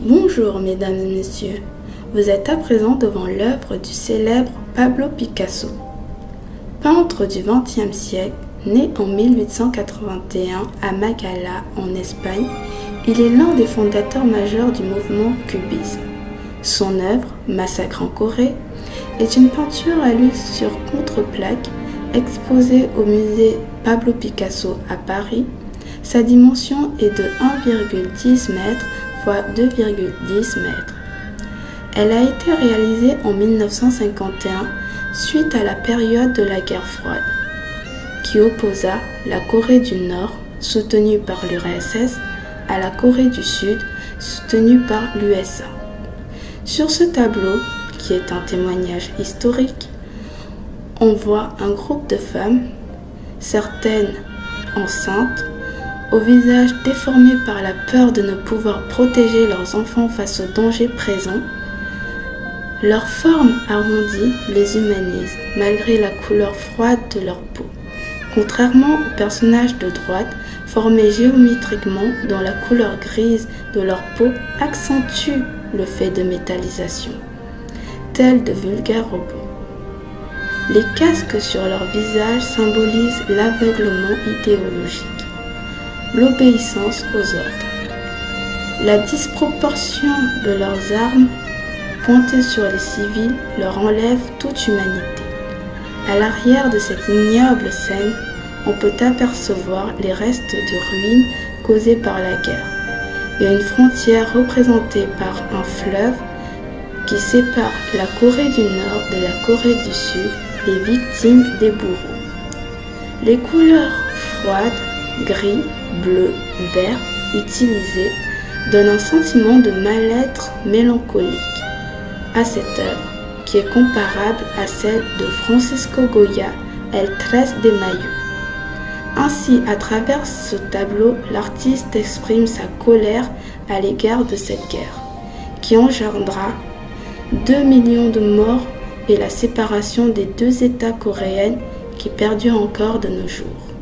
Bonjour mesdames et messieurs, vous êtes à présent devant l'œuvre du célèbre Pablo Picasso. Peintre du XXe siècle, né en 1881 à Málaga en Espagne, il est l'un des fondateurs majeurs du mouvement cubisme. Son œuvre, Massacre en Corée, est une peinture à l'huile sur contreplaque exposée au musée Pablo Picasso à Paris. Sa dimension est de 1,10 m x 2,10 m. Elle a été réalisée en 1951 suite à la période de la guerre froide, qui opposa la Corée du Nord, soutenue par l'URSS, à la Corée du Sud, soutenue par l'USA. Sur ce tableau, qui est un témoignage historique, on voit un groupe de femmes, certaines enceintes, au visage déformé par la peur de ne pouvoir protéger leurs enfants face aux dangers présents. Leur forme arrondie les humanise, malgré la couleur froide de leur peau, contrairement aux personnages de droite, formés géométriquement dont la couleur grise de leur peau accentue le fait de métallisation, tels de vulgaires robots. Les casques sur leur visage symbolisent l'aveuglement idéologique, l'obéissance aux ordres. La disproportion de leurs armes pointées sur les civils leur enlève toute humanité. À l'arrière de cette ignoble scène, on peut apercevoir les restes de ruines causées par la guerre et une frontière représentée par un fleuve qui sépare la Corée du Nord de la Corée du Sud, les victimes des bourreaux. Les couleurs froides, gris, bleu, vert utilisées donnent un sentiment de mal-être mélancolique à cette œuvre qui est comparable à celle de Francisco Goya, El Tres de Mayo. Ainsi, à travers ce tableau, l'artiste exprime sa colère à l'égard de cette guerre, qui engendra 2 millions de morts et la séparation des deux États coréens qui perdurent encore de nos jours.